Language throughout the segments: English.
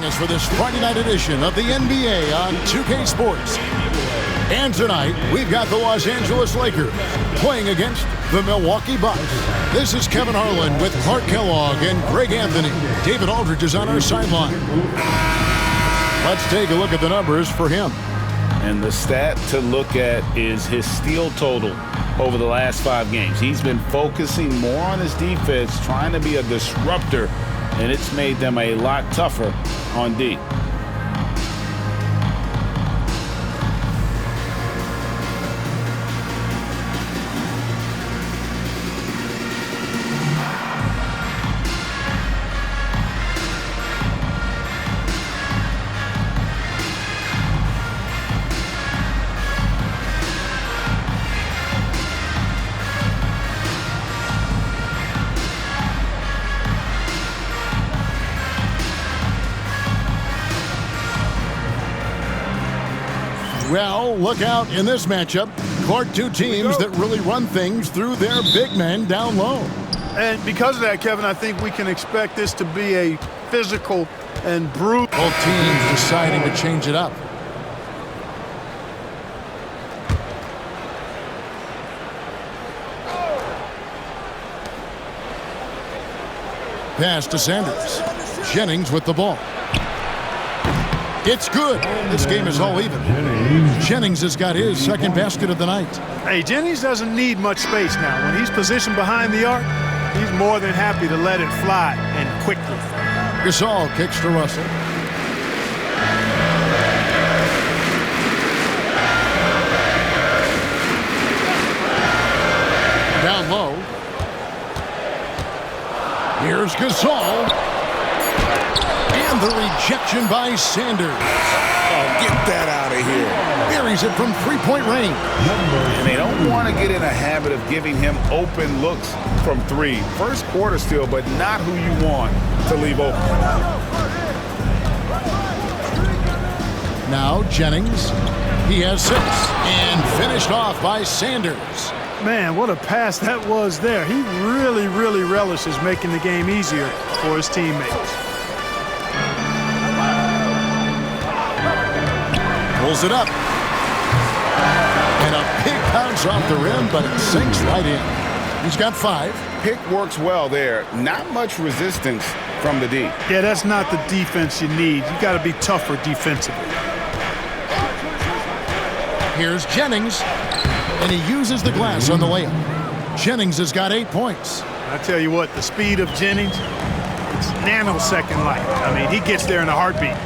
us for this Friday night edition of the NBA on 2K Sports. And tonight, we've got the Los Angeles Lakers playing against the Milwaukee Bucks. This is Kevin Harlan with Clark Kellogg and Greg Anthony. David Aldridge is on our sideline. Let's take a look at the numbers for him. And the stat to look at is his steal total over the last 5 games. He's been focusing more on his defense, trying to be a disruptor, and it's made them a lot tougher on D. Well, look out in this matchup. Clark, two teams that really run things through their big men down low. And because of that, Kevin, I think we can expect this to be a physical and brutal. Both teams deciding to change it up. Pass to Sanders. Jennings with the ball. It's good. This game is all even. Jennings has got his second basket of the night. Hey, Jennings doesn't need much space now. When he's positioned behind the arc, he's more than happy to let it fly, and quickly. Gasol kicks to Russell. Down low. Here's Gasol. And the rejection by Sanders. Oh, get that out of here. Buries it from three-point range. And they don't want to get in a habit of giving him open looks from 3. First quarter still, but not who you want to leave open. Now Jennings. He has 6. And finished off by Sanders. Man, what a pass that was there. He really, really relishes making the game easier for his teammates. Pulls it up. And a big bounce off the rim, but it sinks right in. He's got 5. Pick works well there. Not much resistance from the D. Yeah, that's not the defense you need. You got to be tougher defensively. Here's Jennings. And he uses the glass on the layup. Jennings has got 8 points. I tell you what, the speed of Jennings, it's nanosecond-like. I mean, he gets there in a heartbeat.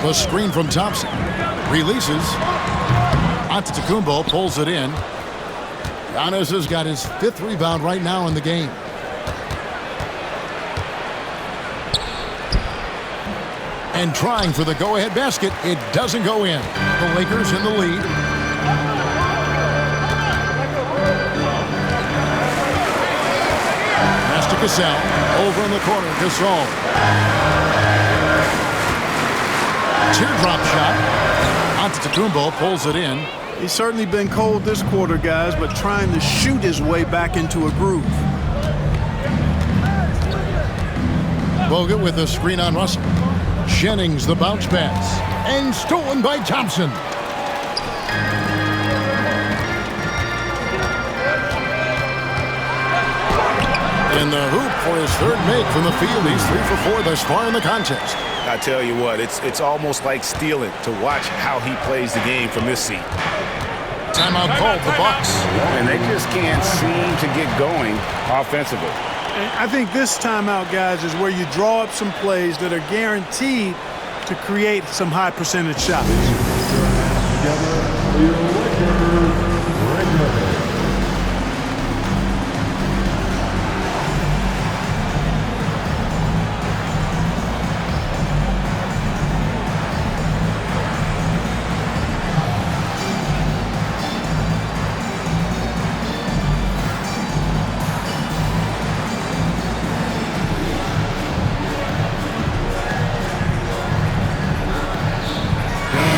The screen from Thompson. Releases. Antetokounmpo pulls it in. Giannis has got his 5th rebound right now in the game. And trying for the go-ahead basket. It doesn't go in. The Lakers in the lead. Pass to Gasol. Over in the corner. Gasol. Teardrop shot. Antetokounmpo pulls it in. He's certainly been cold this quarter, guys, but trying to shoot his way back into a groove. Bogut with a screen on Russell. Jennings the bounce pass. And stolen by Thompson. In the hoop for his 3rd make from the field. He's 3 for 4 thus far in the contest. I tell you what, it's almost like stealing to watch how he plays the game from this seat. Timeout called the Bucks. And they just can't seem to get going offensively. And I think this timeout, guys, is where you draw up some plays that are guaranteed to create some high percentage shots.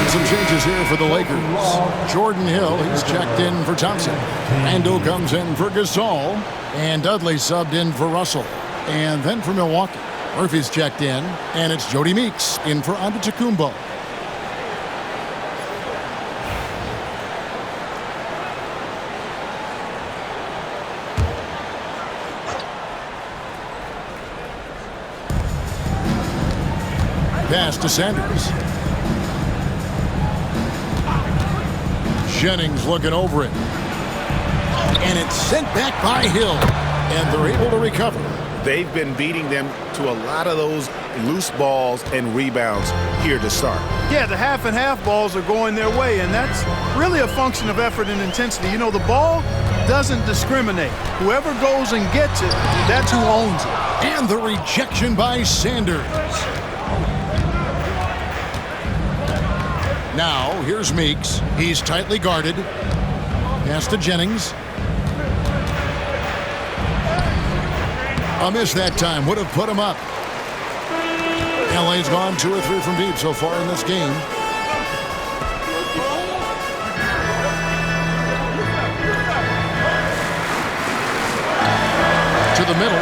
Some changes here for the Lakers. Jordan Hill, he's checked in for Thompson. Randall comes in for Gasol. And Dudley subbed in for Russell. And then for Milwaukee, Murphy's checked in, and it's Jody Meeks in for Antetokounmpo. Pass to Sanders. Jennings looking over it. And it's sent back by Hill. And they're able to recover. They've been beating them to a lot of those loose balls and rebounds here to start. Yeah, the half and half balls are going their way, and that's really a function of effort and intensity. You know, the ball doesn't discriminate. Whoever goes and gets it, that's who owns it. And the rejection by Sanders. Now, here's Meeks. He's tightly guarded. Pass to Jennings. A miss that time would have put him up. LA's gone 2 or 3 from deep so far in this game. To the middle.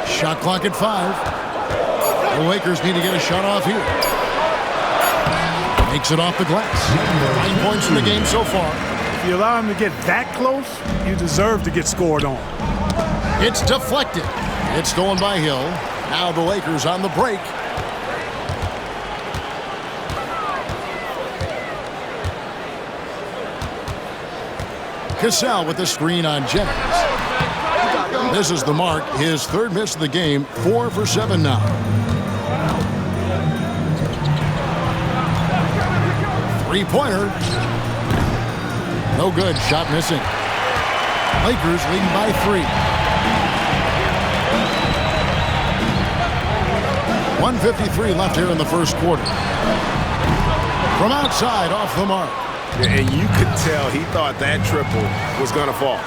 Shot clock at 5. The Lakers need to get a shot off here. Makes it off the glass. 9 points in the game so far. If you allow him to get that close, you deserve to get scored on. It's deflected. It's stolen by Hill. Now the Lakers on the break. Cassell with the screen on Jennings. This is the mark. His 3rd miss of the game. 4 for 7 now. Three-pointer. No good. Shot missing. Lakers leading by 3. 1:53 left here in the first quarter. From outside, off the mark. And you could tell he thought that triple was going to fall.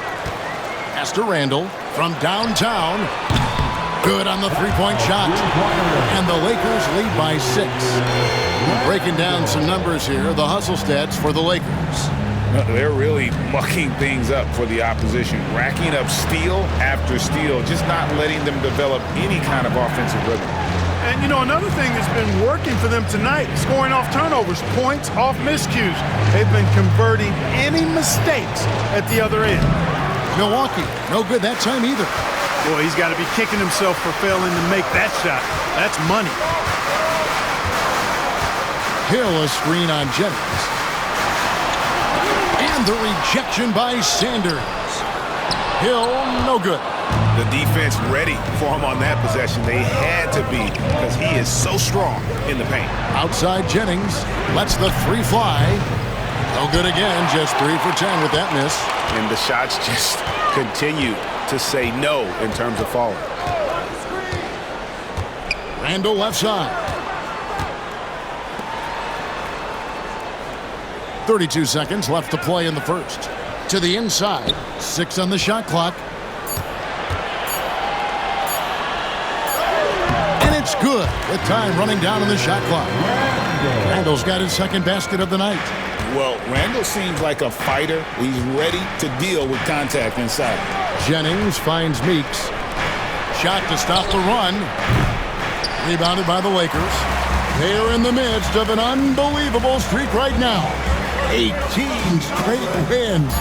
Pass to Randall from downtown. Good on the three-point shot. And the Lakers lead by 6. Breaking down some numbers here, the hustle stats for the Lakers. They're really mucking things up for the opposition, racking up steal after steal, just not letting them develop any kind of offensive rhythm. And, you know, another thing that's been working for them tonight, scoring off turnovers, points off miscues. They've been converting any mistakes at the other end. Milwaukee, no good that time either. Boy, he's got to be kicking himself for failing to make that shot. That's money. Hill a screen on Jennings. And the rejection by Sanders. Hill, no good. The defense ready for him on that possession. They had to be because he is so strong in the paint. Outside Jennings lets the 3 fly. No good again, just 3 for 10 with that miss. And the shots just continue to say no in terms of falling. Randall left side. 32 seconds left to play in the first. To the inside. 6 on the shot clock. And it's good with time running down on the shot clock. Randall's got his 2nd basket of the night. Well, Randall seems like a fighter. He's ready to deal with contact inside. Jennings finds Meeks. Shot to stop the run. Rebounded by the Lakers. They're in the midst of an unbelievable streak right now. 18 straight wins.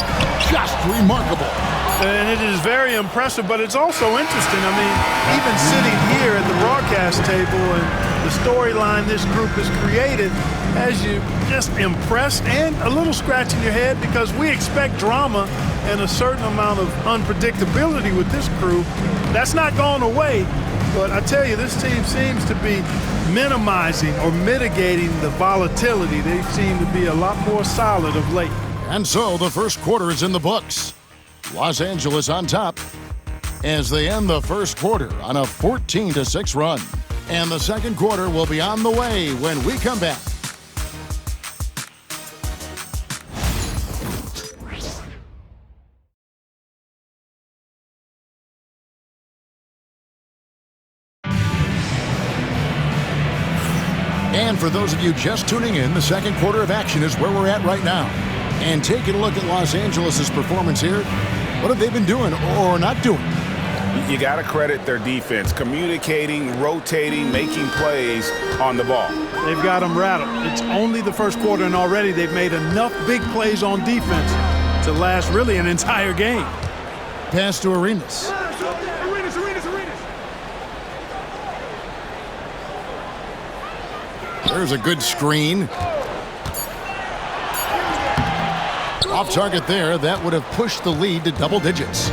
Just remarkable. And it is very impressive, but it's also interesting. I mean, even sitting here at the broadcast table and the storyline this group has created has you just impressed and a little scratch in your head because we expect drama and a certain amount of unpredictability with this crew. That's not gone away, but I tell you, this team seems to be minimizing or mitigating the volatility. They seem to be a lot more solid of late. And so the first quarter is in the books. Los Angeles on top as they end the first quarter on a 14-6 run. And the second quarter will be on the way when we come back. And for those of you just tuning in, the second quarter of action is where we're at right now. And taking a look at Los Angeles' performance here, What have they been doing or not doing? You got to credit their defense, communicating, rotating, making plays on the ball. They've got them rattled. It's only the first quarter, and already they've made enough big plays on defense to last really an entire game. Pass to Arenas. There's a good screen. Off target there. That would have pushed the lead to double digits.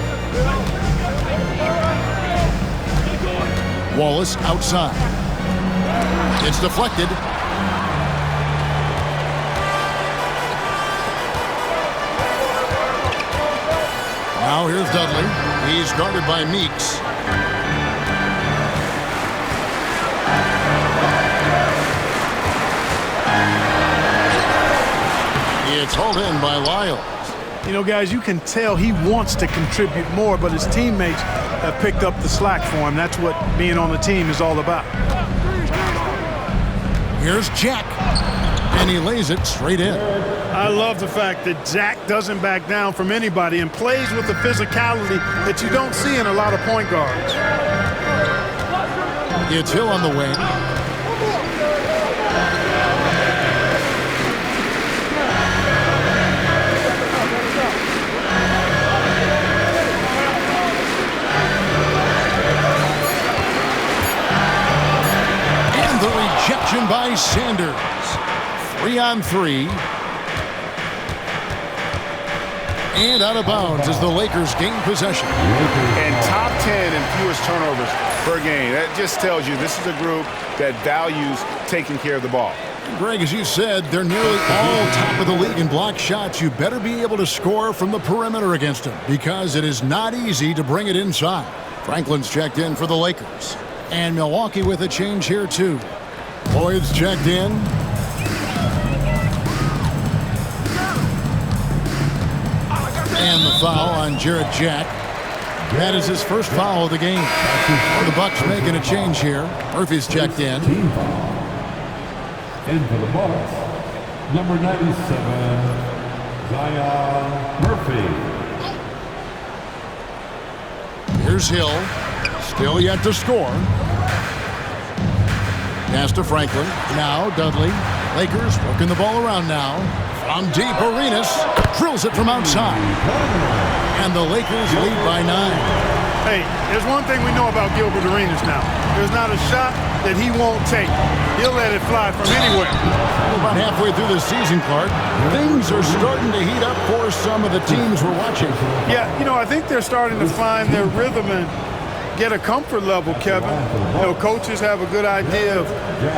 Wallace outside. It's deflected. Now here's Dudley. He's guarded by Meeks. It's hauled in by Lyles. You know, guys, you can tell he wants to contribute more, but his teammates have picked up the slack for him. That's what being on the team is all about. Here's Jack, and he lays it straight in. I love the fact that Jack doesn't back down from anybody and plays with the physicality that you don't see in a lot of point guards. It's Hill on the wing. Rejection by Sanders. 3-on-3. And out of bounds as the Lakers gain possession. And top 10 in fewest turnovers per game. That just tells you this is a group that values taking care of the ball. Greg, as you said, they're nearly all top of the league in block shots. You better be able to score from the perimeter against them because it is not easy to bring it inside. Franklin's checked in for the Lakers. And Milwaukee with a change here, too. Boyd's checked in. And the foul on Jarrett Jack. That is his first foul of the game. The Bucks making a change here. Murphy's checked in. In for the Bucks, number 97, Zion Murphy. Here's Hill. Still yet to score. Pass to Franklin. Now Dudley. Lakers working the ball around now. From deep, Arenas drills it from outside. And the Lakers lead by 9. Hey, there's one thing we know about Gilbert Arenas now. There's not a shot that he won't take. He'll let it fly from anywhere. About halfway through the season, Clark, things are starting to heat up for some of the teams we're watching. Yeah, you know, I think they're starting to find their rhythm and get a comfort level, Kevin. You know, coaches have a good idea of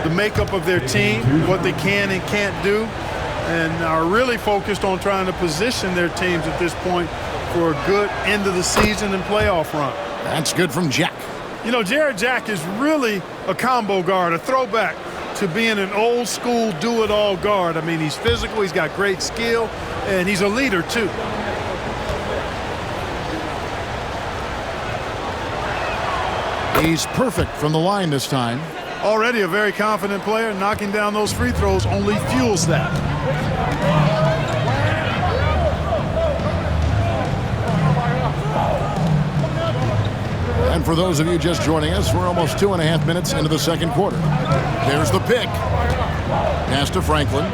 the makeup of their team, what they can and can't do, and are really focused on trying to position their teams at this point for a good end of the season and playoff run. That's good from Jack. You know, Jarrett Jack is really a combo guard, a throwback to being an old school do-it-all guard. I mean, he's physical, he's got great skill, and he's a leader too. He's perfect from the line this time. Already a very confident player. Knocking down those free throws only fuels that. And for those of you just joining us, we're almost 2.5 minutes into the second quarter. There's the pick. Pass to Franklin.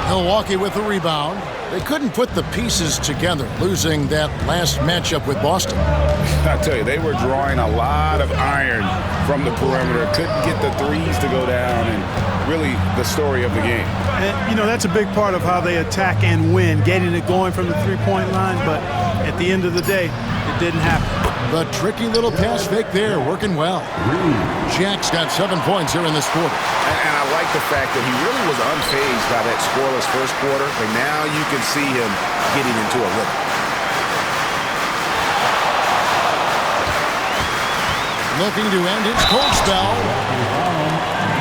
Milwaukee with the rebound. They couldn't put the pieces together, losing that last matchup with Boston. I tell you, they were drawing a lot of iron from the perimeter. Couldn't get the threes to go down, and really the story of the game. And, you know, that's a big part of how they attack and win, getting it going from the three-point line, but at the end of the day, it didn't happen. The tricky little pass fake there, working well. Jack's got 7 points here in this quarter. And I like the fact that he really was unfazed by that scoreless first quarter, and now you can see him getting into a rhythm. Looking to end his cold spell.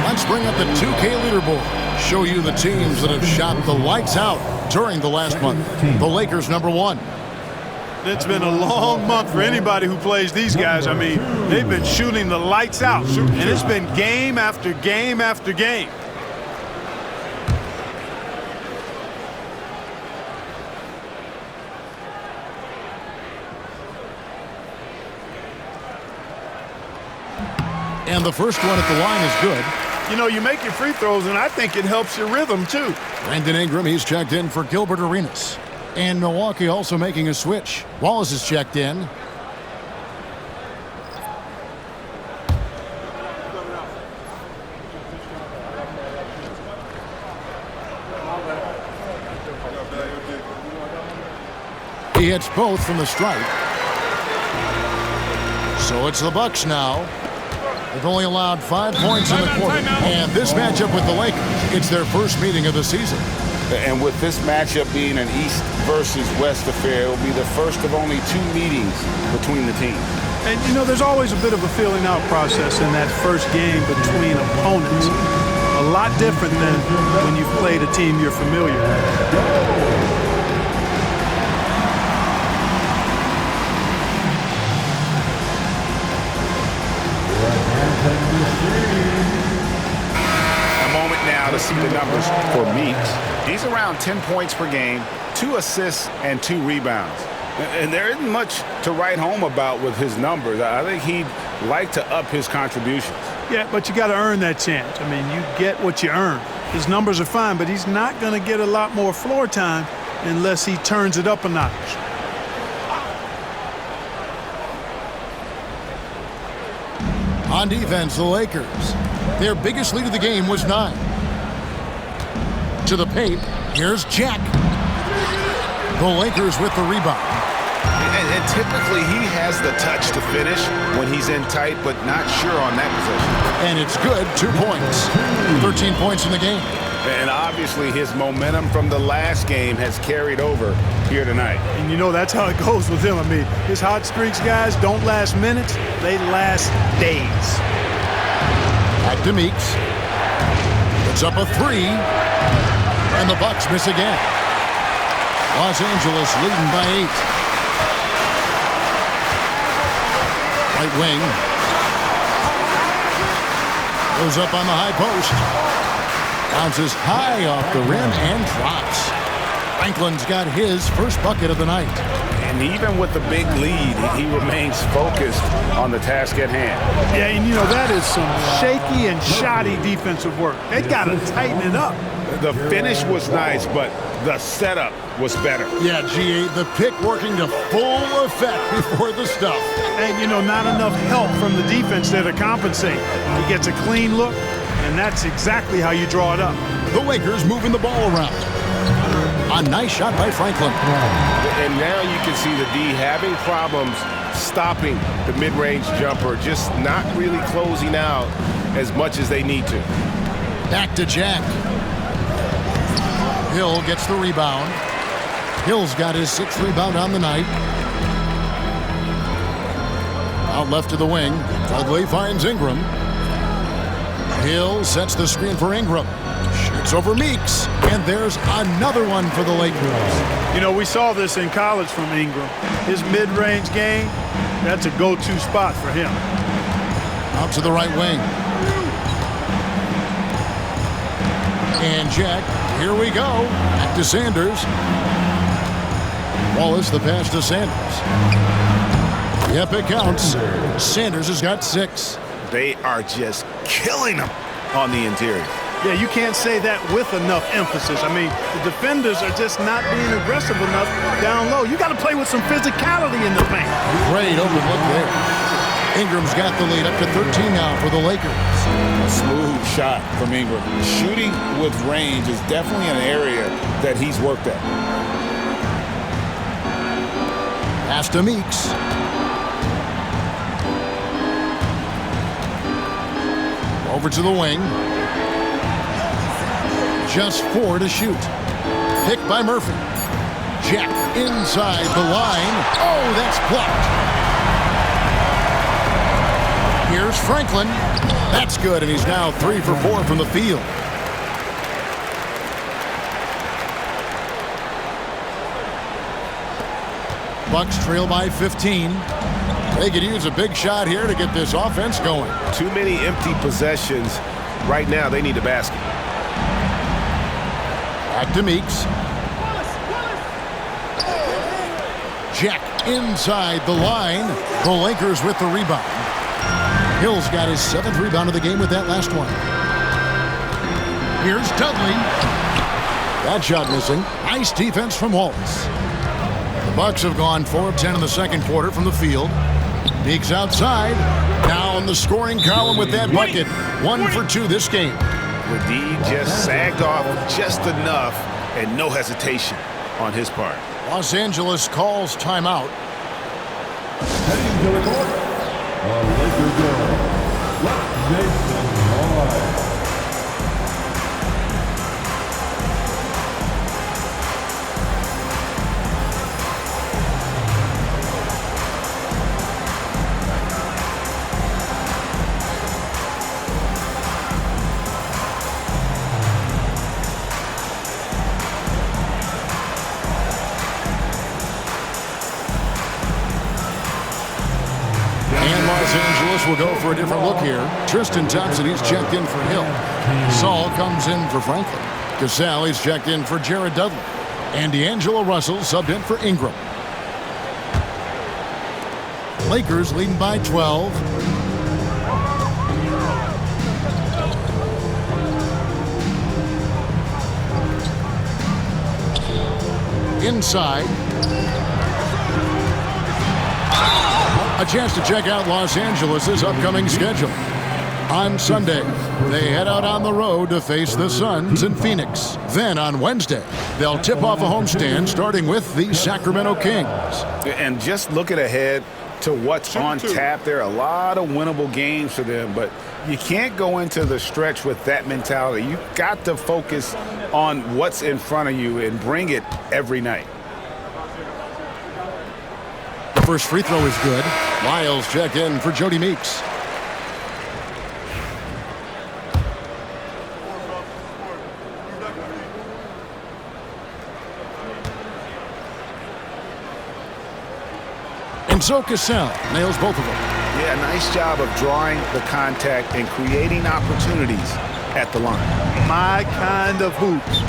Let's bring up the 2K leaderboard. Show you the teams that have shot the lights out during the last month. The Lakers, number 1. It's been a long month for anybody who plays these guys. I mean, they've been shooting the lights out, and it's been game after game after game. And the first one at the line is good. You know, you make your free throws, and I think it helps your rhythm, too. Brandon Ingram, he's checked in for Gilbert Arenas. And Milwaukee also making a switch. Wallace is checked in. He hits both from the stripe. So it's the Bucks now. They've only allowed 5 points in the quarter. And this matchup with the Lakers, it's their first meeting of the season. And with this matchup being an East versus West affair, it will be the first of only 2 meetings between the teams. And, you know, there's always a bit of a feeling out process in that first game between opponents. A lot different than when you've played a team you're familiar with. A moment now to see the numbers for Meeks. He's around 10 points per game, 2 assists, and 2 rebounds. And there isn't much to write home about with his numbers. I think he'd like to up his contributions. Yeah, but you got to earn that chance. I mean, you get what you earn. His numbers are fine, but he's not going to get a lot more floor time unless he turns it up a notch. On defense, the Lakers. Their biggest lead of the game was 9. To the paint, here's Jack. The Lakers with the rebound. And typically he has the touch to finish when he's in tight, but not sure on that possession. And it's good, 2 points. 13 points in the game. And obviously his momentum from the last game has carried over here tonight. And you know that's how it goes with him. I mean, his hot streaks, guys, don't last minutes. They last days. Back to Meeks. It's up a 3. And the Bucks miss again. Los Angeles leading by 8. Right wing. Goes up on the high post. Bounces high off the rim and drops. Franklin's got his first bucket of the night. And even with the big lead, he remains focused on the task at hand. Yeah, and you know, that is some shaky and shoddy defensive work. They got to tighten it up. The finish was nice, but the setup was better. Yeah, G.A., the pick working to full effect before the stuff. And, you know, not enough help from the defense there to compensate. He gets a clean look, and that's exactly how you draw it up. The Lakers moving the ball around. A nice shot by Franklin. And now you can see the D having problems stopping the mid-range jumper, just not really closing out as much as they need to. Back to Jack. Hill gets the rebound. Hill's got his 6th rebound on the night. Out left to the wing. Dudley finds Ingram. Hill sets the screen for Ingram. Shoots over Meeks. And there's another one for the Lakers. You know, we saw this in college from Ingram. His mid-range game, that's a go-to spot for him. Out to the right wing. And Jack, here we go. Back to Sanders. Wallace, the pass to Sanders. Yep, it counts. Sanders has got 6. They are just killing them on the interior. Yeah, you can't say that with enough emphasis. I mean, the defenders are just not being aggressive enough down low. You got to play with some physicality in the paint. Great overlook there. Ingram's got the lead up to 13 now for the Lakers. A smooth shot from Ingram. Shooting with range is definitely an area that he's worked at. Pass to Meeks. Over to the wing. Just 4 to shoot. Picked by Murphy. Jack inside the line. Oh, that's blocked. Here's Franklin. That's good, and he's now 3 for 4 from the field. Bucks trail by 15. They could use a big shot here to get this offense going. Too many empty possessions. Right now, they need a basket. Back to Meeks. Jack inside the line. The Lakers with the rebound. Hill's got his 7th rebound of the game with that last one. Here's Dudley. That shot missing. Nice defense from Wallace. The Bucks have gone 4 of 10 in the second quarter from the field. Meeks outside. Down the scoring column with that bucket. 1 for 2 this game. LeDee just sagged off just enough and no hesitation on his part. Los Angeles calls timeout. Heading to the court, Laker girl, Jason Lloyd. Will go for a different look here. Tristan Thompson, he's checked in for Hill. Saul comes in for Franklin. Cassell, he's checked in for Jared Dudley. And D'Angelo Russell subbed in for Ingram. Lakers leading by 12. Inside. A chance to check out Los Angeles' upcoming schedule. On Sunday, they head out on the road to face the Suns in Phoenix. Then on Wednesday, they'll tip off a homestand starting with the Sacramento Kings. And just looking ahead to what's on tap, there are a lot of winnable games for them, but you can't go into the stretch with that mentality. You've got to focus on what's in front of you and bring it every night. First free throw is good. Lyles check in for Jody Meeks. And so Cassell nails both of them. Yeah, nice job of drawing the contact and creating opportunities at the line. My kind of hoops.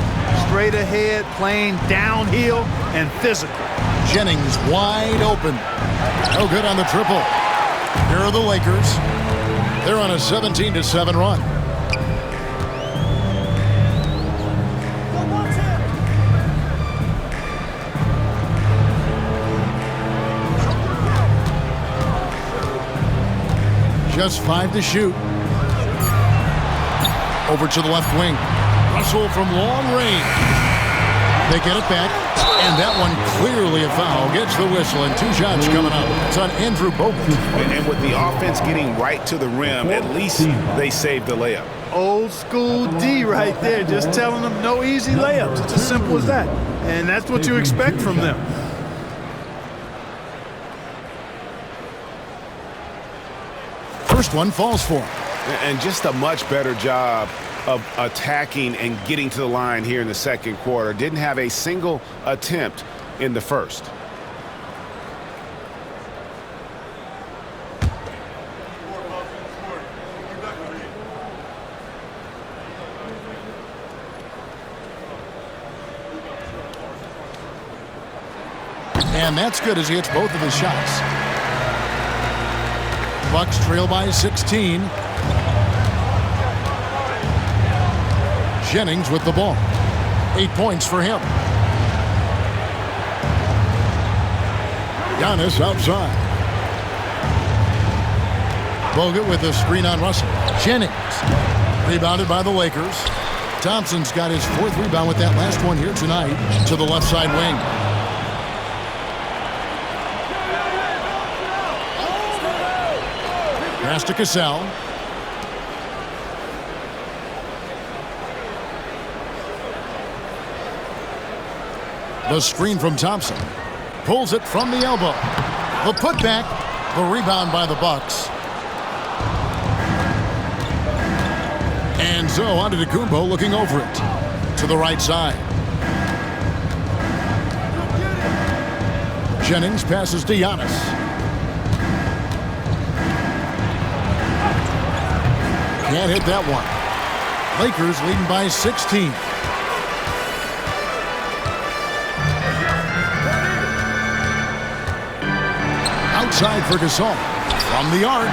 Straight ahead, playing downhill and physical. Jennings wide open. No good on the triple. Here are the Lakers. They're on a 17-7 run. Just 5 to shoot. Over to the left wing. Russell from long range. They get it back, and that one clearly a foul. Gets the whistle, and 2 shots coming up. It's on Andrew Bogut. And with the offense getting right to the rim, at least they saved the layup. Old school D right there, just telling them no easy layups. It's as simple as that. And that's what you expect from them. First one falls for him. And just a much better job of attacking and getting to the line here in the second quarter. Didn't have a single attempt in the first. And that's good as he hits both of his shots. Bucks trail by 16. Jennings with the ball. 8 points for him. Giannis outside. Bogut with the screen on Russell. Jennings rebounded by the Lakers. Thompson's got his 4th rebound with that last one here tonight to the left side wing. Pass to Cassell. The screen from Thompson. Pulls it from the elbow. The putback. The rebound by the Bucks. And so Antetokounmpo looking over it. To the right side. Jennings passes to Giannis. Can't hit that one. Lakers leading by 16. Outside for Gasol. From the arc,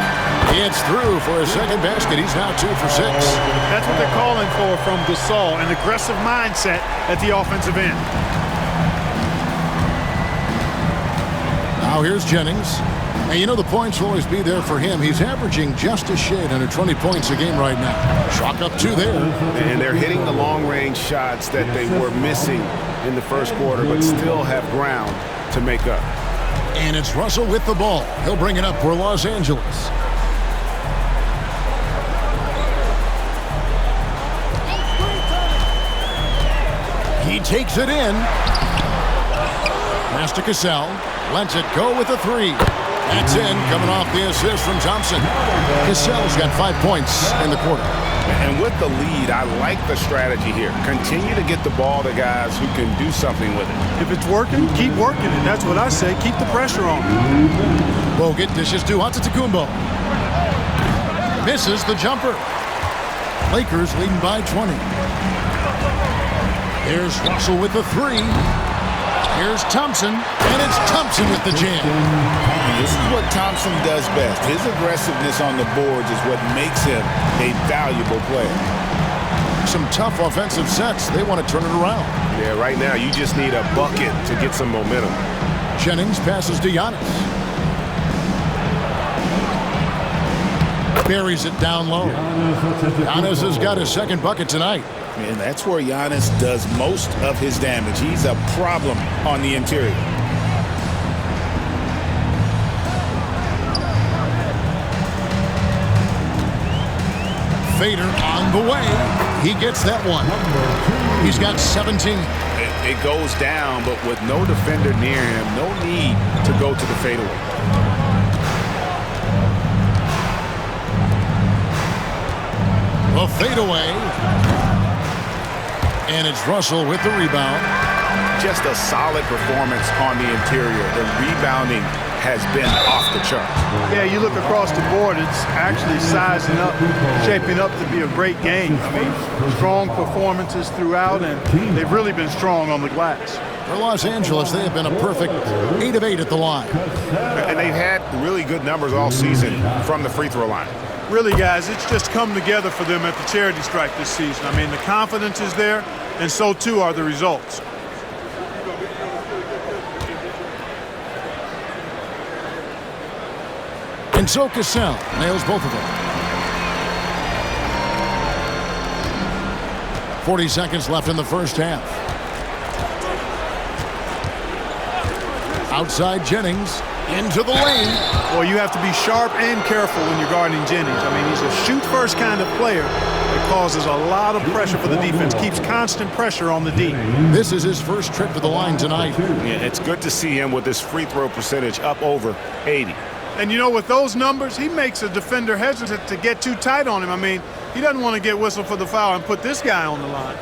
it's through for a second basket. He's now 2 for 6. That's what they're calling for from Gasol, an aggressive mindset at the offensive end. Now here's Jennings. And you know the points will always be there for him. He's averaging just a shade under 20 points a game right now. Chalk up 2 there. And they're hitting the long-range shots that they were missing in the first quarter, but still have ground to make up. And it's Russell with the ball. He'll bring it up for Los Angeles. He takes it in. Pass to Cassell. Lets it go with a 3. That's in, coming off the assist from Thompson. Cassell's got 5 points in the quarter. And with the lead, I like the strategy here. Continue to get the ball to guys who can do something with it. If it's working, keep working it. That's what I say. Keep the pressure on. Bogut dishes to Antetokounmpo. Misses the jumper. Lakers leading by 20. Here's Russell with the 3. Here's Thompson, and it's Thompson with the jam. This is what Thompson does best. His aggressiveness on the boards is what makes him a valuable player. Some tough offensive sets. They want to turn it around. Yeah, right now you just need a bucket to get some momentum. Jennings passes to Giannis. Buries it down low. Giannis has got his second bucket tonight. And that's where Giannis does most of his damage. He's a problem on the interior. Fader on the way. He gets that one. He's got 17. It goes down, but with no defender near him, no need to go to the fadeaway. A fadeaway. And it's Russell with the rebound. Just a solid performance on the interior. The rebounding has been off the charts. Yeah, you look across the board, it's actually sizing up, shaping up to be a great game. I mean, strong performances throughout, and they've really been strong on the glass. For Los Angeles, they have been a perfect 8 of 8 at the line. And they've had really good numbers all season from the free throw line. Really, guys, it's just come together for them at the charity stripe this season. I mean, the confidence is there, and so too are the results. And so Cassell nails both of them. 40 seconds left in the first half. Outside Jennings, into the lane. Well, you have to be sharp and careful when you're guarding Jennings. I mean, he's a shoot-first kind of player that causes a lot of pressure for the defense, keeps constant pressure on the D. This is his first trip to the line tonight. Yeah, it's good to see him with his free throw percentage up over 80. And, you know, with those numbers, he makes a defender hesitant to get too tight on him. I mean, he doesn't want to get whistled for the foul and put this guy on the line.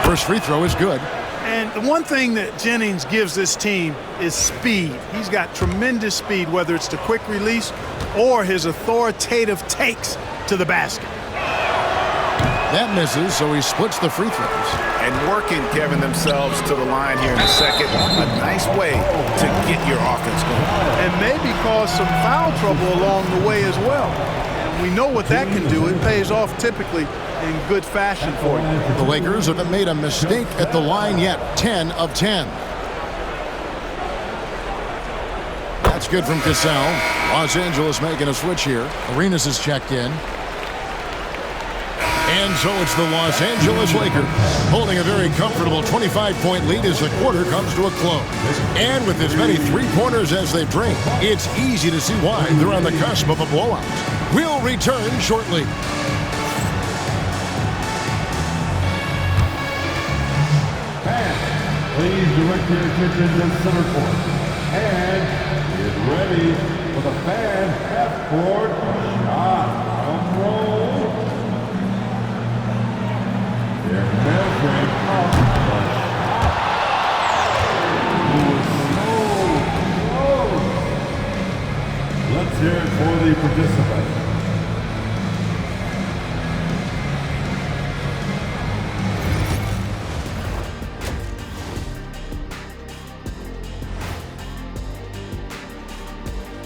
First free throw is good. And the one thing that Jennings gives this team is speed. He's got tremendous speed, whether it's the quick release or his authoritative takes to the basket. That misses, so he splits the free throws. And working, Kevin, themselves to the line here in the second. A nice way to get your offense going. And maybe cause some foul trouble along the way as well. We know what that can do. It pays off typically in good fashion for you. The Lakers haven't made a mistake at the line yet. 10 of 10. That's good from Cassell. Los Angeles making a switch here. Arenas is checked in. And so it's the Los Angeles Lakers holding a very comfortable 25-point lead as the quarter comes to a close. And with as many three-pointers as they bring, it's easy to see why they're on the cusp of a blowout. We'll return shortly. Please direct your attention to center court. And get ready for the fan half-court shot and roll. They're measuring up the shot. So close. Let's hear it for the participants.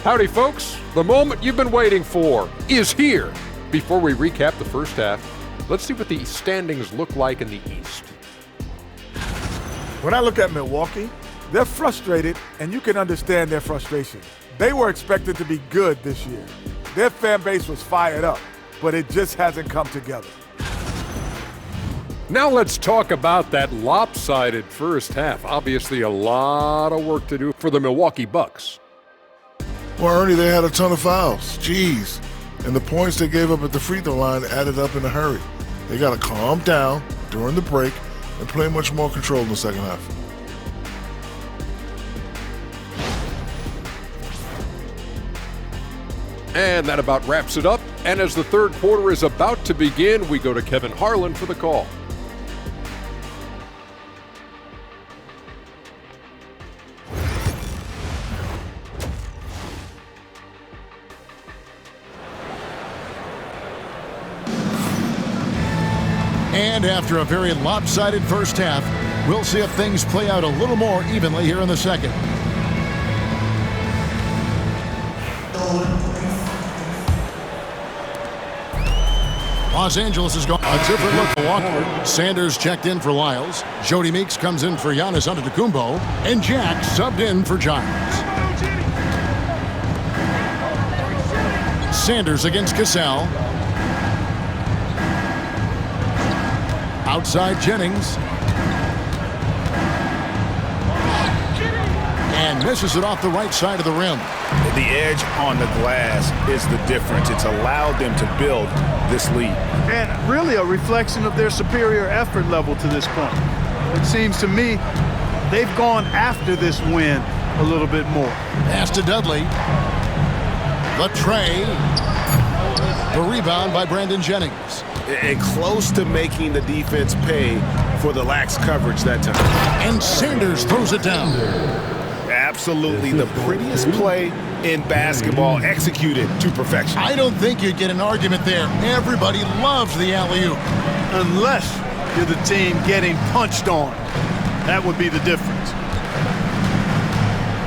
Howdy, folks. The moment you've been waiting for is here. Before we recap the first half, let's see what the standings look like in the East. When I look at Milwaukee, they're frustrated, and you can understand their frustration. They were expected to be good this year. Their fan base was fired up, but it just hasn't come together. Now let's talk about that lopsided first half. Obviously, a lot of work to do for the Milwaukee Bucks. Well, Ernie, they had a ton of fouls. Jeez. And the points they gave up at the free throw line added up in a hurry. They got to calm down during the break and play much more control in the second half. And that about wraps it up. And as the third quarter is about to begin, we go to Kevin Harlan for the call. And after a very lopsided first half, we'll see if things play out a little more evenly here in the second. Los Angeles has gone a different look for Walker. Sanders checked in for Lyles. Jody Meeks comes in for Giannis Antetokounmpo. And Jack subbed in for Giles. Sanders against Cassell. Outside Jennings. And misses it off the right side of the rim. The edge on the glass is the difference. It's allowed them to build this lead. And really a reflection of their superior effort level to this point. It seems to me they've gone after this win a little bit more. Pass to Dudley. The tray. The rebound by Brandon Jennings. And close to making the defense pay for the lax coverage that time. And Sanders throws it down. Absolutely the prettiest play in basketball, executed to perfection. I don't think you'd get an argument there. Everybody loves the alley-oop. Unless you're the team getting punched on. That would be the difference.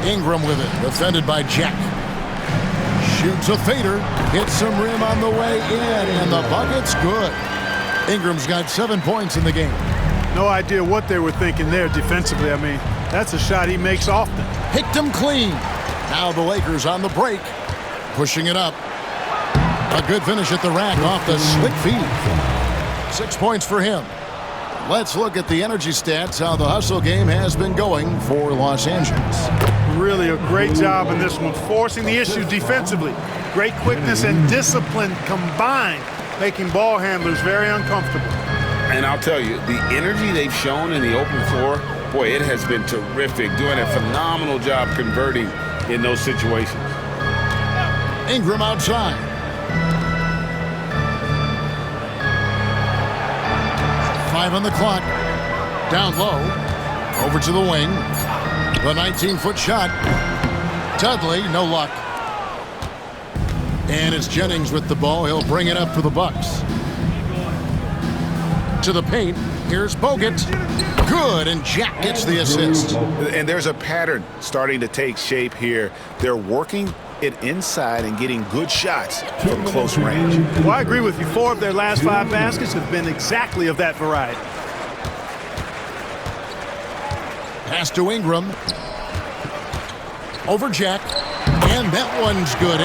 Ingram with it, defended by Jack. Shoots a fader, hits some rim on the way in, and the bucket's good. Ingram's got 7 points in the game. No idea what they were thinking there defensively. I mean, that's a shot he makes often. Picked him clean. Now the Lakers on the break, pushing it up. A good finish at the rack off the slick feed. 6 points for him. Let's look at the energy stats, how the hustle game has been going for Los Angeles. Really a great job in this one, forcing the issue defensively. Great quickness and discipline combined, making ball handlers very uncomfortable. And I'll tell you, the energy they've shown in the open floor, boy, it has been terrific. Doing a phenomenal job converting in those situations. Ingram outside. Five on the clock. Down low. Over to the wing. The 19-foot shot. Dudley, no luck. And it's Jennings with the ball. He'll bring it up for the Bucks. To the paint. Here's Bogut. Good, and Jack gets the assist. And there's a pattern starting to take shape here. They're working it inside and getting good shots from close range. Well, I agree with you. 4 of their last 5 baskets have been exactly of that variety. Pass to Ingram. Over Jack. And that one's good.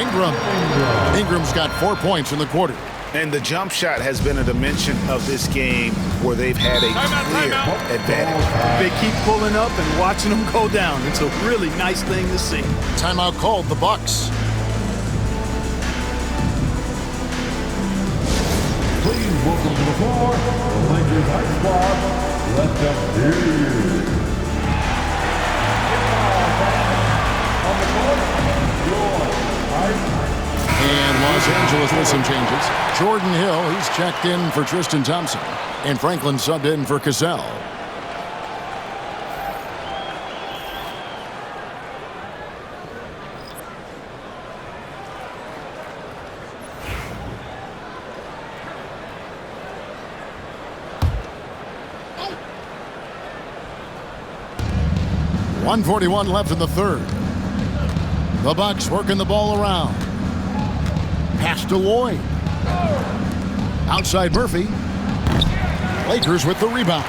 Ingram's got 4 points in the quarter. And the jump shot has been a dimension of this game where they've had a clear advantage. They keep pulling up and watching them go down. It's a really nice thing to see. Timeout called, the Bucks. Please welcome to the floor, the Lakers Ice Squad. Let them hear you. On the court, your Ice. And Los Angeles with some changes. Jordan Hill, he's checked in for Tristan Thompson. And Franklin subbed in for Cassell. .141 left in the third. The Bucks working the ball around. Pass to Lloyd. Outside Murphy. Lakers with the rebound.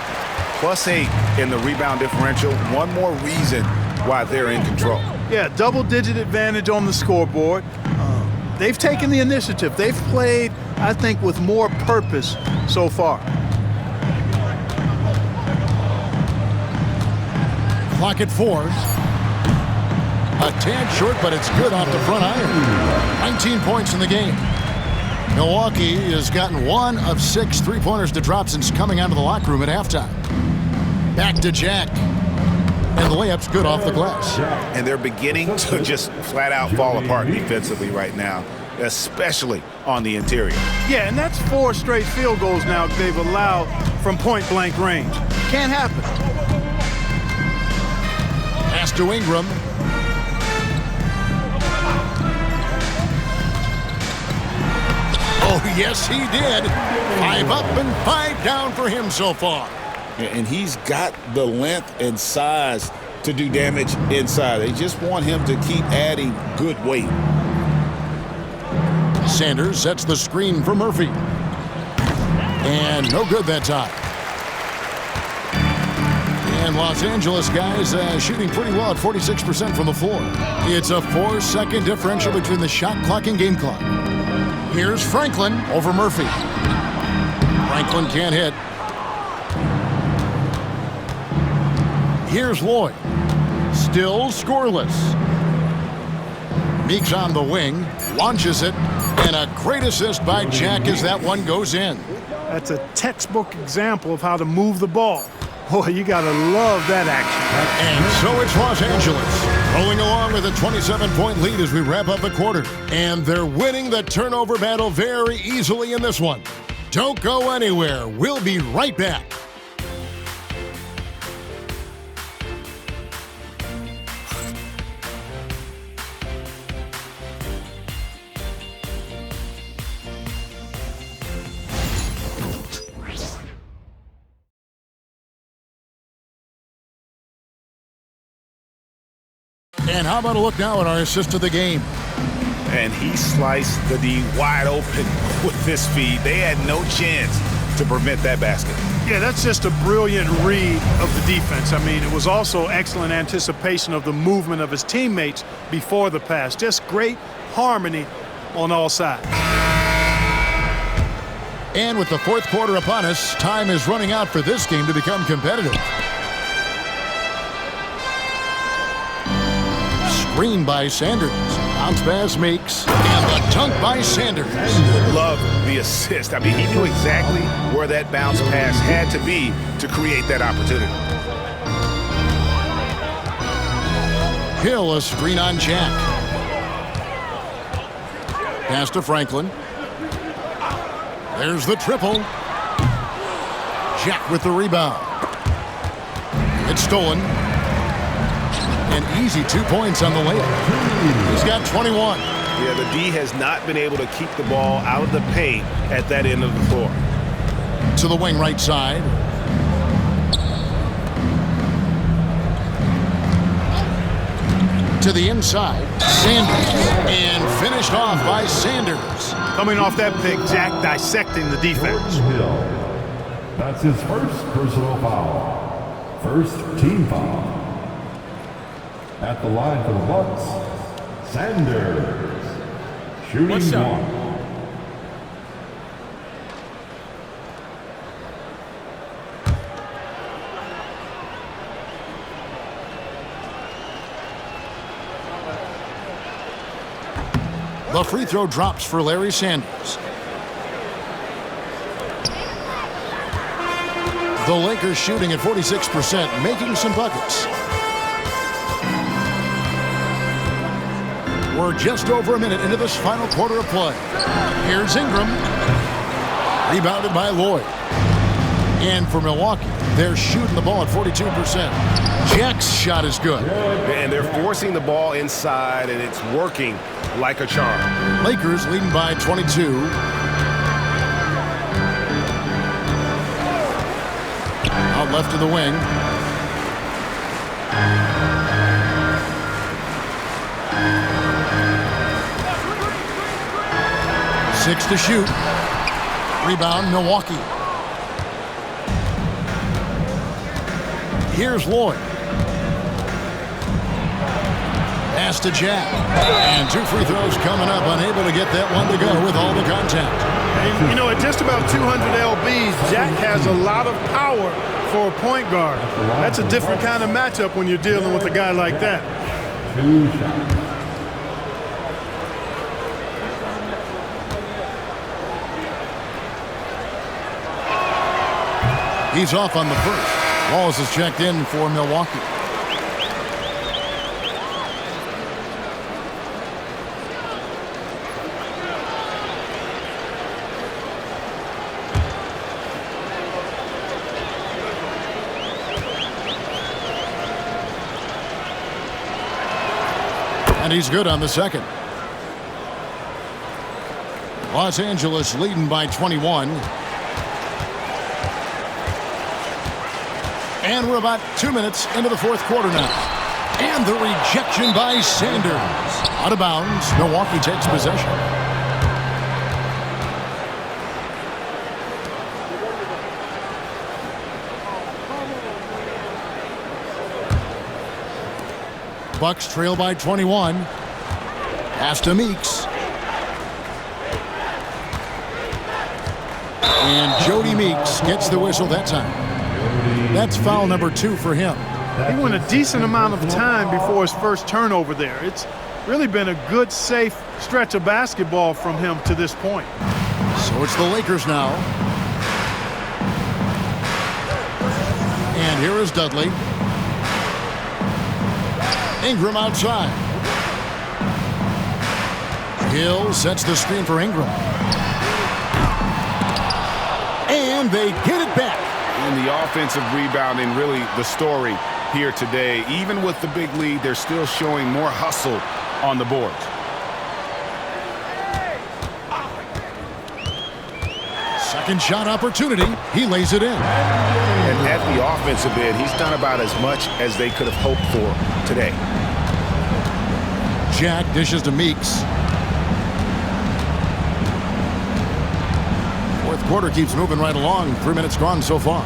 +8 in the rebound differential. One more reason why they're in control. Yeah, double-digit advantage on the scoreboard. They've taken the initiative. They've played, I think, with more purpose so far. Clock at 4. A tad short, but it's good off the front iron. 19 points in the game. Milwaukee has gotten 1 of 6 three-pointers to drop since coming out of the locker room at halftime. Back to Jack. And the layup's good off the glass. And they're beginning to just flat out fall apart defensively right now, especially on the interior. Yeah, and that's 4 straight field goals now they've allowed from point-blank range. Can't happen. Pass to Ingram. Oh, yes, he did. 5 up and 5 down for him so far. And he's got the length and size to do damage inside. They just want him to keep adding good weight. Sanders sets the screen for Murphy. And no good that time. And Los Angeles guys shooting pretty well at 46% from the floor. It's a 4-second differential between the shot clock and game clock. Here's Franklin over Murphy. Franklin can't hit. Here's Lloyd. Still scoreless. Meeks on the wing. Launches it. And a great assist by Jack as that one goes in. That's a textbook example of how to move the ball. Boy, you got to love that action. And so it's Los Angeles rolling along with a 27-point lead as we wrap up the quarter. And they're winning the turnover battle very easily in this one. Don't go anywhere. We'll be right back. And how about a look now at our assist of the game? And he sliced the D wide open with this feed. They had no chance to prevent that basket. Yeah, that's just a brilliant read of the defense. I mean, it was also excellent anticipation of the movement of his teammates before the pass. Just great harmony on all sides. And with the fourth quarter upon us, time is running out for this game to become competitive. Screen by Sanders. Bounce pass Meeks. And the dunk by Sanders. Love the assist. I mean, he knew exactly where that bounce pass had to be to create that opportunity. Hill, a screen on Jack. Pass to Franklin. There's the triple. Jack with the rebound. It's stolen. An easy 2 points on the layup. He's got 21. Yeah, the D has not been able to keep the ball out of the paint at that end of the floor. To the wing right side. To the inside. Sanders. And finished off by Sanders. Coming off that pick, Jack dissecting the defense. Hill. That's his first personal foul. First team foul. At the line for the Bucks, Sanders. Shooting one. The free throw drops for Larry Sanders. The Lakers shooting at 46%, making some buckets. We're just over a minute into this final quarter of play. Here's Ingram. Rebounded by Lloyd. And for Milwaukee, they're shooting the ball at 42%. Jack's shot is good. And they're forcing the ball inside, and it's working like a charm. Lakers leading by 22. Out left to the wing. 6 to shoot. Rebound, Milwaukee. Here's Lloyd. Pass to Jack. And 2 free throws coming up. Unable to get that one to go with all the contact. And, you know, at just about 200 lbs, Jack has a lot of power for a point guard. That's a different kind of matchup when you're dealing with a guy like that. 2 shots. He's off on the first. Wallace is checked in for Milwaukee. And he's good on the second. Los Angeles leading by 21. And we're about 2 minutes into the fourth quarter now. And the rejection by Sanders. Out of bounds. Milwaukee takes possession. Bucks trail by 21. Pass to Meeks. And Jody Meeks gets the whistle that time. That's foul number 2 for him. He went a decent amount of time before his first turnover there. It's really been a good, safe stretch of basketball from him to this point. So it's the Lakers now. And here is Dudley. Ingram outside. Hill sets the screen for Ingram. And they get it back. And the offensive rebounding, really the story here today. Even with the big lead, they're still showing more hustle on the board. Second shot opportunity. He lays it in. And at the offensive end, he's done about as much as they could have hoped for today. Jack dishes to Meeks. Fourth quarter keeps moving right along. 3 minutes gone so far.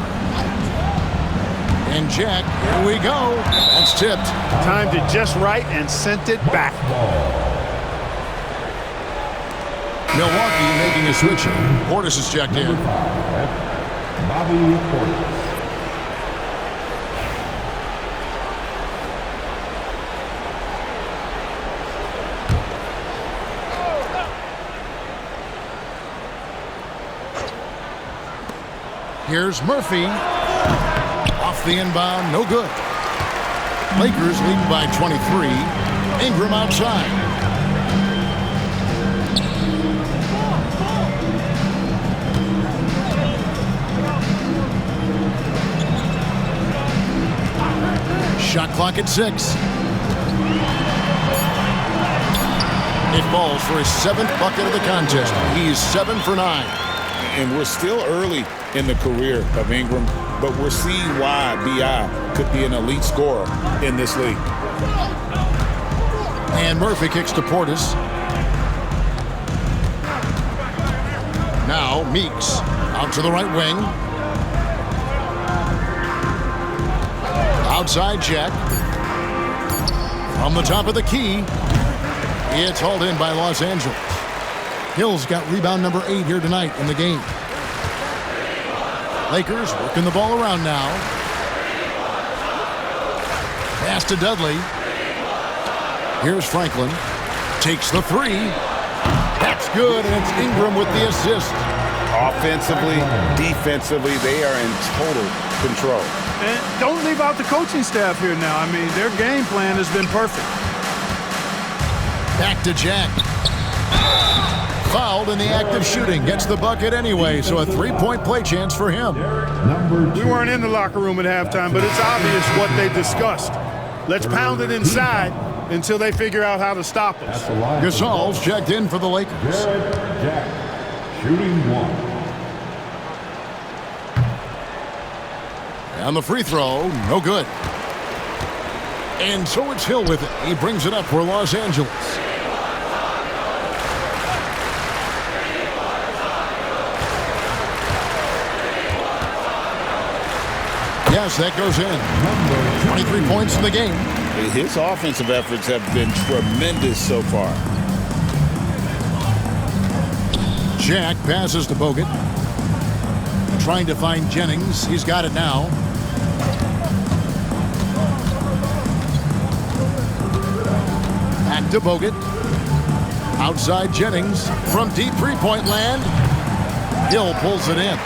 And Jack, here we go. That's tipped. Timed it just right and sent it back. Milwaukee making a switch. Portis is checked in. Bobby Portis. Here's Murphy. Off the inbound, no good. Lakers lead by 23. Ingram outside. Shot clock at 6. It falls for his 7th bucket of the contest. He's 7 for 9. And we're still early in the career of Ingram, but we're seeing why B.I. could be an elite scorer in this league. And Murphy kicks to Portis. Now Meeks out to the right wing. Outside Jack. From the top of the key. It's hauled in by Los Angeles. Hill's got rebound number 8 here tonight in the game. Lakers working the ball around now. Pass to Dudley. Here's Franklin. Takes the 3. That's good, and it's Ingram with the assist. Offensively, defensively, they are in total control. And don't leave out the coaching staff here now. I mean, their game plan has been perfect. Back to Jack. Fouled in the act of shooting. Gets the bucket anyway, so a 3-point play chance for him. We weren't in the locker room at halftime, but it's obvious what they discussed. Let's pound it inside until they figure out how to stop us. Gasol's checked in for the Lakers. Jack, shooting 1. And the free throw, no good. And so it's Hill with it. He brings it up for Los Angeles. Yes, that goes in. 23 points in the game. His offensive efforts have been tremendous so far. Jack passes to Bogut. Trying to find Jennings. He's got it now. Back to Bogut. Outside Jennings from deep three-point land. Hill pulls it in.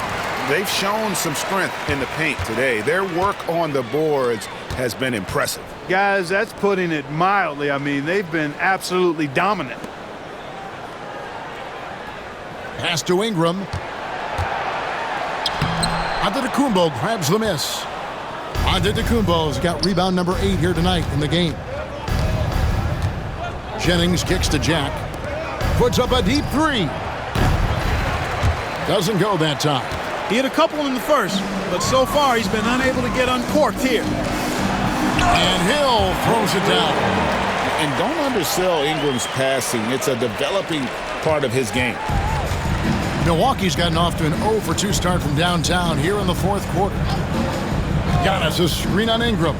They've shown some strength in the paint today. Their work on the boards has been impressive. Guys, that's putting it mildly. I mean, they've been absolutely dominant. Pass to Ingram. Antetokounmpo grabs the miss. Antetokounmpo's got rebound number 8 here tonight in the game. Jennings kicks to Jack. Puts up a deep three. Doesn't go that time. He hit a couple in the first, but so far he's been unable to get uncorked here. And Hill throws it down. And don't undersell Ingram's passing. It's a developing part of his game. Milwaukee's gotten off to an 0 for 2 start from downtown here in the fourth quarter. Giannis a screen on Ingram.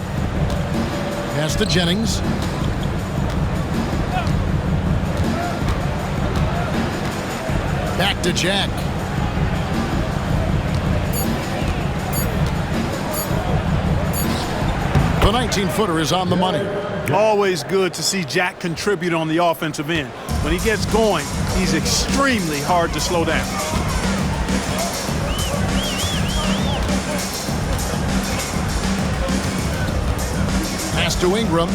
Pass to Jennings. Back to Jack. The 19-footer is on the money. Always good to see Jack contribute on the offensive end. When he gets going, he's extremely hard to slow down. Pass to Ingram.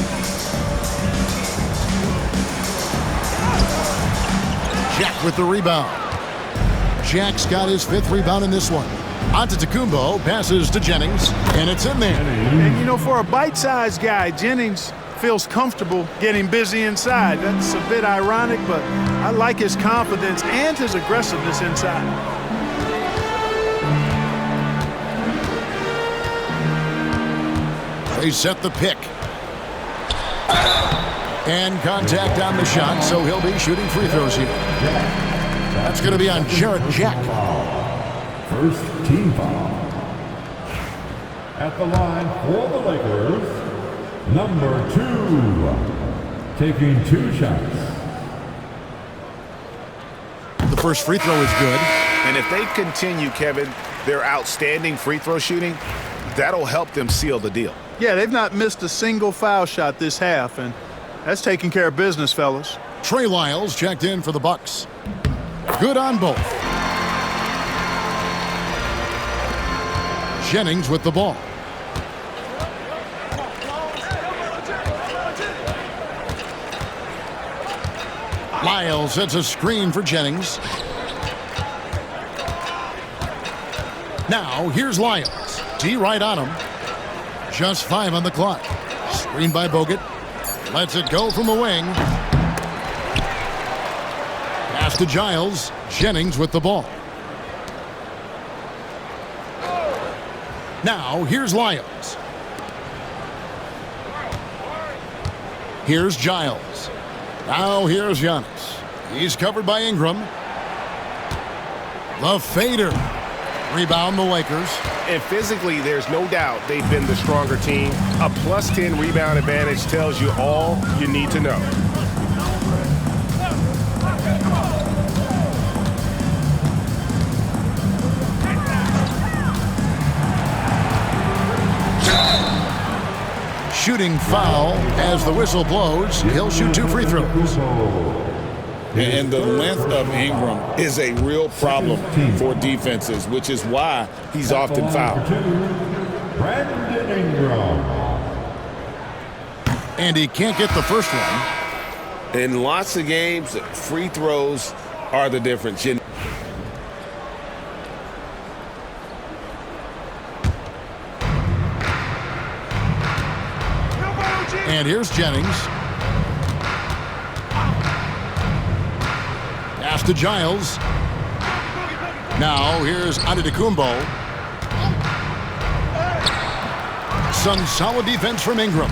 Jack with the rebound. Jack's got his 5th rebound in this one. Antetokounmpo passes to Jennings, and it's in there. And, you know, for a bite-sized guy, Jennings feels comfortable getting busy inside. That's a bit ironic, but I like his confidence and his aggressiveness inside. They set the pick. And contact on the shot, so he'll be shooting free throws here. That's going to be on Jarrett Jack. First team foul. At the line for the Lakers, number 2, taking 2 shots. The first free throw is good. And if they continue, Kevin, their outstanding free throw shooting, that'll help them seal the deal. Yeah, they've not missed a single foul shot this half, and that's taking care of business, fellas. Trey Lyles checked in for the Bucks. Good on both. Jennings with the ball. Lyles sets a screen for Jennings. Now, here's Lyles. D right on him. Just 5 on the clock. Screen by Bogut. Lets it go from the wing. Pass to Giles. Jennings with the ball. Now, here's Lyles. Here's Giles. Now, here's Giannis. He's covered by Ingram. The fader. Rebound the Lakers. And physically, there's no doubt they've been the stronger team. A +10 rebound advantage tells you all you need to know. Shooting foul as the whistle blows. He'll shoot 2 free throws. And the length of Ingram is a real problem for defenses, which is why he's often fouled. Brandon Ingram. And he can't get the first one. In lots of games, free throws are the difference. And here's Jennings. Pass to Giles. Now here's Antetokounmpo. Some solid defense from Ingram.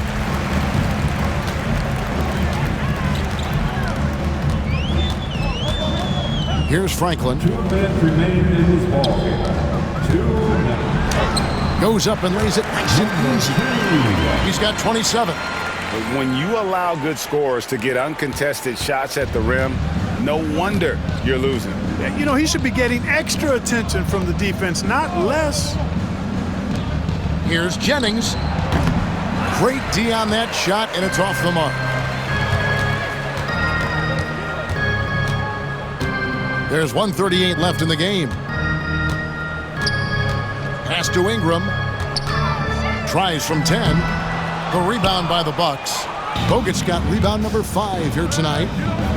Here's Franklin. 2 minutes remain in this ball game. 2 minutes. Goes up and lays it nice and easy. He's got 27. When you allow good scorers to get uncontested shots at the rim, no wonder you're losing. You know, he should be getting extra attention from the defense, not less. Here's Jennings. Great D on that shot, and it's off the mark. There's 1:38 left in the game. Pass to Ingram. Tries from 10. The rebound by the Bucks. Bogut's got rebound number 5 here tonight.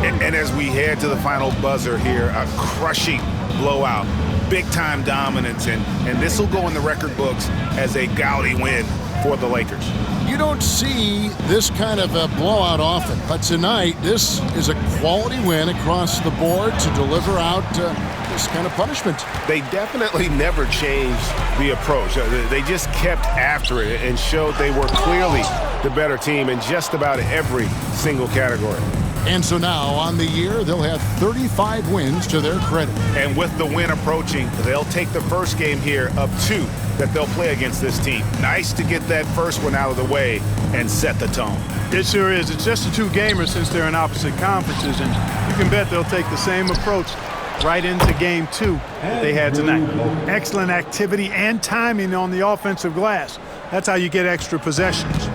And as we head to the final buzzer here, a crushing blowout. Big-time dominance, and this will go in the record books as a gaudy win for the Lakers. You don't see this kind of a blowout often, but tonight this is a quality win across the board to deliver out this kind of punishment. They definitely never changed the approach. They just kept after it and showed they were clearly the better team in just about every single category. And so now on the year, they'll have 35 wins to their credit. And with the win approaching, they'll take the first game here of 2 that they'll play against this team. Nice to get that first one out of the way and set the tone. It sure is. It's just a 2-gamer since they're in opposite conferences, and you can bet they'll take the same approach right into game 2 that they had tonight. Excellent activity and timing on the offensive glass. That's how you get extra possessions.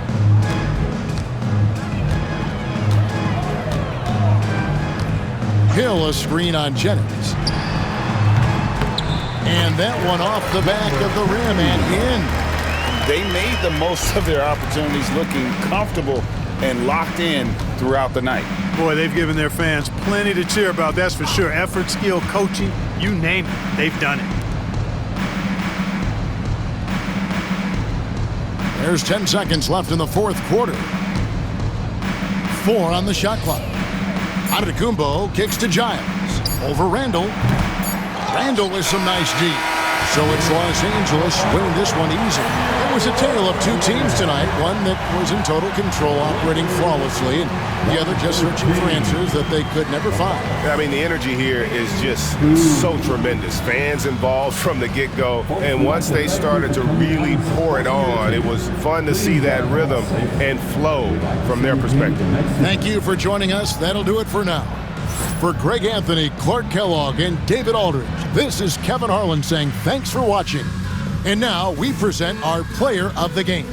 Hill a screen on Jennings. And that one off the back of the rim and in. They made the most of their opportunities, looking comfortable and locked in throughout the night. Boy, they've given their fans plenty to cheer about, that's for sure. Effort, skill, coaching, you name it, they've done it. There's 10 seconds left in the 4th quarter. 4 on the shot clock. Antetokounmpo kicks to Giles. Over Randall. Randall with some nice D. So it's Los Angeles winning this one easy. It was a tale of 2 teams tonight. One that was in total control, operating flawlessly, and the other just searching for answers that they could never find. I mean, the energy here is just so tremendous. Fans involved from the get-go, and once they started to really pour it on, it was fun to see that rhythm and flow from their perspective. Thank you for joining us. That'll do it for now. For Greg Anthony, Clark Kellogg, and David Aldridge, this is Kevin Harlan saying thanks for watching. And now we present our player of the game.